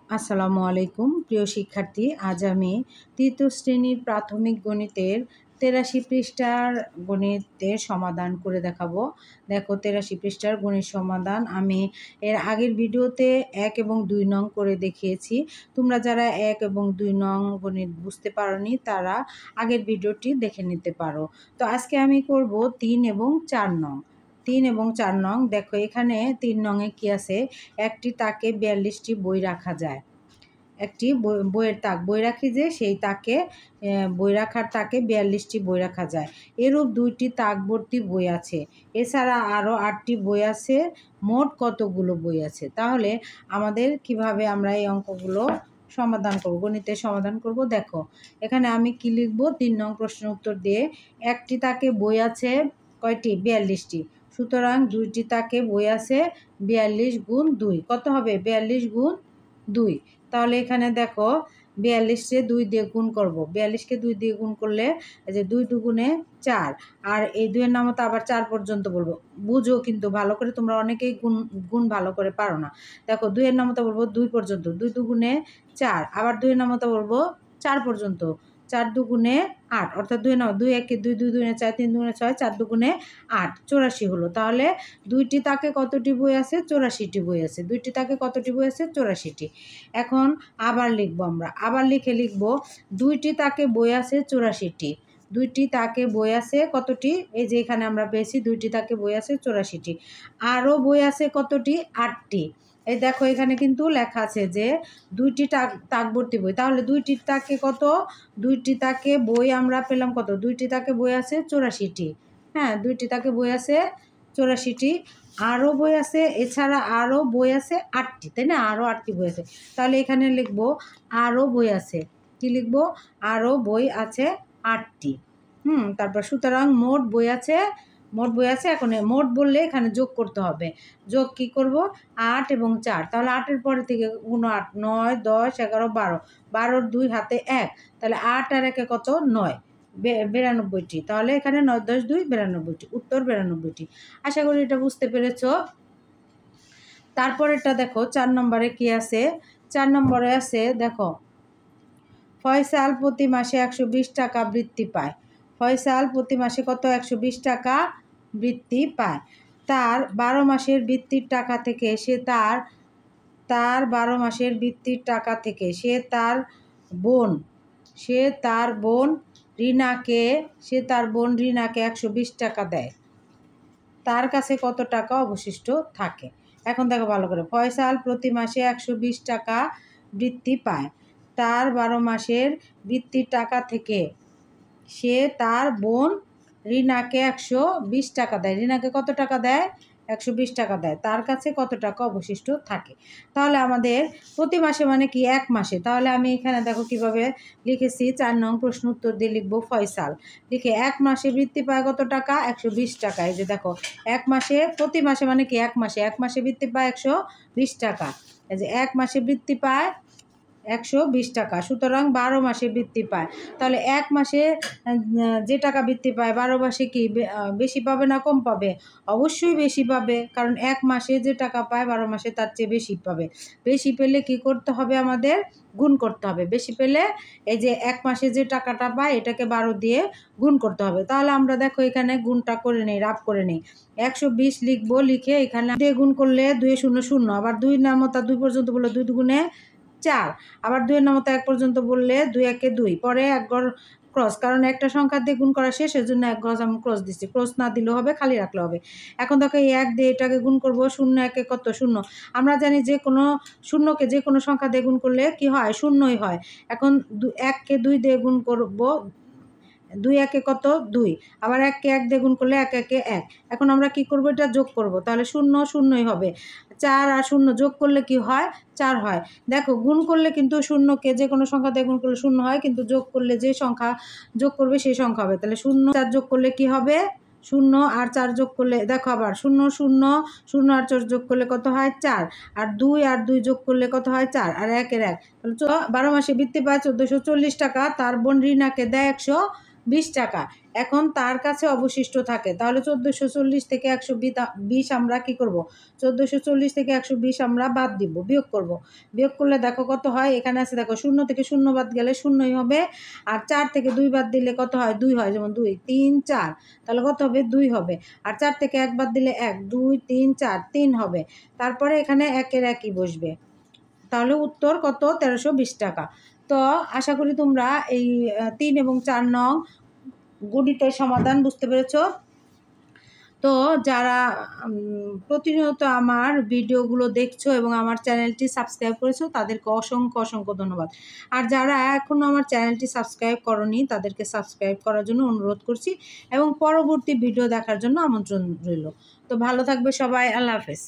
আসসালামু আলাইকুম প্রিয় শিক্ষার্থী, আজ আমি তৃতীয় শ্রেণীর প্রাথমিক গণিতের ৮৩ পৃষ্ঠার গণিতের সমাধান করে দেখাবো। দেখো ৮৩ পৃষ্ঠার গণিত সমাধান আমি এর আগের ভিডিওতে ১ এবং ২ নং করে দেখিয়েছি। তোমরা যারা ১ এবং ২ নং গণিত বুঝতে পারোনি তারা আগের ভিডিওটি দেখে নিতে পারো। তো আজকে আমি করব ৩ এবং ৪ নং। ৩ এবং ৪ নং দেখো, এখানে ৩ নংয়ে কি আছে, একটি তাকে ৪২টি বই রাখা যায়। একটি বইয়ের তাক বই রাখি যে সেই তাকে বই রাখার তাকে ৪২টি বই রাখা যায়। এরূপ ২টি তাক ভর্তি বই আছে। এছাড়া আরও ৮টি বই আছে। মোট কতগুলো বই আছে? তাহলে আমাদের কিভাবে আমরা এই অঙ্কগুলো সমাধান করব, গণিতের সমাধান করব। দেখো এখানে আমি কি লিখব, ৩ নং প্রশ্নের উত্তর দিয়ে একটি তাকে বই আছে কয়টি? ৪২টি। সুতরাং ২টি তাকে বই আছে ৪২ গুণ ২ কত হবে? ৪২ গুণ ২। তাহলে এখানে দেখো ৪২কে ২ দিয়ে গুণ করব। ৪২কে ২ দিয়ে গুণ করলে এই যে ২ দুগুণে ৪, আর এই ২-এর নামতা আবার ৪ পর্যন্ত বলবো। বুঝো কিন্তু ভালো করে, তোমরা অনেকেই গুণ ভালো করে পারো না। দেখো ২-এর নামতা বলবো ২ পর্যন্ত, ২ দুগুণে ৪, আবার ২-এর নামতা বলবো ৪ পর্যন্ত, ৪ দুগুণে ৮, অর্থাৎ ২ একে ২, ২ দুগুণে ৪, ৩ দুগুণে ৬, ৪ দুগুণে ৮, ৮৪ হলো। তাহলে ২টি তাকে কতটি বই আছে? ৮৪টি বই আছে। ২টি তাকে কতটি বই আছে? ৮৪টি। এখন আবার লিখবো, আমরা আবার লিখব ২টি তাকে বই আছে ৮৪টি। ২টি তাকে বই আছে কতটি? এই যে এখানে আমরা পেয়েছি ২টি তাকে বই আছে ৮৪টি। আরও বই আছে কতটি? ৮টি। এই দেখো এখানে কিন্তু লেখা আছে যে ২টি তাক ভর্তি বই। তাহলে ২টি তাকে কত? ২টি তাকে বই আমরা পেলাম কত? ২টি তাকে বই আছে ৮৪টি। হ্যাঁ, 2টি তাকে বই আছে ৮৪টি। আরও বই আছে, এছাড়া আরও বই আছে 8টি, তাই না? আরও 8টি বই আছে। তাহলে এখানে লিখব আরও বই আছে। কি লিখব? আরও বই আছে 8টি। তারপর সুতরাং মোট বই আছে, এখন মোট বললে এখানে যোগ করতে হবে। যোগ কি করব? 8 এবং 4। তাহলে 8-এর পরে থেকে 8, 9, 10, 11, 12, 12-র 2 হাতে 1, তাহলে 8 আর 1-এ কত? 9, 92টি। তাহলে এখানে 9, 10, 2, 92টি, উত্তর 92টি। আশা করি এটা বুঝতে পেরেছ। তারপরেরটা দেখো 4 নম্বরে কি আছে? 4 নম্বরে আছে দেখো, ফয়সাল প্রতি মাসে 120 টাকা বৃত্তি পায়। ফয়সাল প্রতি মাসে কত? 120 টাকা বৃত্তি পায়। তার 12 মাসের বৃত্তির টাকা থেকে সে তার 12 মাসের বৃত্তির টাকা থেকে সে তার বোন রিনাকে 120 টাকা দেয়। তার কাছে কত টাকা অবশিষ্ট থাকে? এখন দেখো ভালো করে, ফয়সাল প্রতি মাসে 120 টাকা বৃত্তি পায়। তার 12 মাসের বৃত্তির টাকা থেকে সে তার বোন রিনাকে 120 টাকা দেয়। রিনাকে কত টাকা দেয়? 120 টাকা দেয়। তার কাছে কত টাকা অবশিষ্ট থাকে? তাহলে আমাদের প্রতি মাসে মানে কি? 1 মাসে। তাহলে আমি এখানে দেখো কিভাবে লিখেছি, 4 নং প্রশ্ন উত্তর দিয়ে লিখবো ফয়সাল। লিখে 1 মাসে বৃত্তি পায় কত টাকা? 120 টাকা। এই যে দেখো 1 মাসে, প্রতি মাসে মানে কি? 1 মাসে। 1 মাসে বৃত্তি পায় 120 টাকা। এই যে 1 মাসে বৃত্তি পায় 120 টাকা। সুতরাং 12 মাসে বৃত্তি পায়। তাহলে 1 মাসে যে টাকা বৃত্তি পায় 12 মাসে কি বেশি পাবে না কম পাবে? অবশ্যই বেশি পাবে, কারণ 1 মাসে যে টাকা পায় 12 মাসে তার চেয়ে বেশি পাবে। বেশি পেলে কি করতে হবে? আমাদের গুণ করতে হবে। বেশি পেলে এই যে 1 মাসে যে টাকাটা পায় এটাকে 12 দিয়ে গুণ করতে হবে। তাহলে আমরা দেখো এখানে গুণটা করে নেই, রাফ করে নেই। 120 লিখবো, লিখে এখানে দিয়ে গুণ করলে 2 0 0, আবার 2 নামতা 2 পর্যন্ত বললে 2 দুগুণে 4, আবার 2-এর নামতা 1 পর্যন্ত বললে 2 একে 2, পরে 1 ঘর ক্রস, কারণ একটা সংখ্যা দিয়ে গুণ করা শেষ, এজন্য 1 ঘর আমি ক্রস দিচ্ছি। ক্রস না দিলেও হবে, খালি রাখলে হবে। এখন দেখো এই 1 দিয়ে এটাকে গুণ করব। 0 1-এ কত? 0। আমরা জানি যে কোনো শূন্যকে যে কোনো সংখ্যা দিয়ে গুণ করলে কি হয়? শূন্যই হয়। এখন 1-কে 2 দিয়ে গুণ করব। 2 1-এ কত? 2, আবার 1-কে 1 দিয়ে গুণ করলে 1 1-এ 1। এখন আমরা কি করব? এটা যোগ করব। তাহলে 0 0ই হবে। 4 আর 0 যোগ করলে কি হয়? 4 হয়। দেখো গুণ করলে কিন্তু শূন্যকে যে কোনো সংখ্যা দিয়ে গুণ করলে 0 হয়, কিন্তু যোগ করলে যে সংখ্যা যোগ করবে সেই সংখ্যা হবে। তাহলে 0 4 যোগ করলে কি হবে? 0 আর 4 যোগ করলে দেখো আবার 0 0 0 আর 4 যোগ করলে কত হয়? 4, আর 2 আর 2 যোগ করলে কত হয়? 4, আর 1 এর 1। তাহলে 12 মাসে বৃত্তি পায় 1440 টাকা। তার বোন রিনাকে দেয় 20 টাকা এখন তার কাছে অবশিষ্ট থাকে, তাহলে 1440 থেকে 120 আমরা কি করব, 1440 থেকে 120 আমরা বাদ দিব, বিয়োগ করব। বিয়োগ করলে দেখো কত হয়, এখানে আছে দেখো 0 থেকে 0 বাদ গেলে 0ই হবে, আর 4 থেকে 2 বাদ দিলে কত হয়, 2 হয়, যেমন 2 3 4, তাহলে কত হবে, 2 হবে। আর 4 থেকে 1 বাদ দিলে 1, 2 3 4, 3 হবে। তারপরে এখানে একের একই বসবে, তাহলে উত্তর কত, 1320 টাকা। তো আশা করি তোমরা এই 3 এবং 4 নং গণিতের সমাধান বুঝতে পেরেছো। তো যারা প্রতিনিয়ত আমার ভিডিওগুলো দেখছো এবং আমার চ্যানেলটি সাবস্ক্রাইব করেছো তাদেরকে অসংখ্য অসংখ্য ধন্যবাদ। আর যারা এখনও আমার চ্যানেলটি সাবস্ক্রাইব করনি তাদেরকে সাবস্ক্রাইব করার জন্য অনুরোধ করছি এবং পরবর্তী ভিডিও দেখার জন্য আমন্ত্রণ রইল। তো ভালো থাকবে সবাই, আল্লাহ হাফেজ।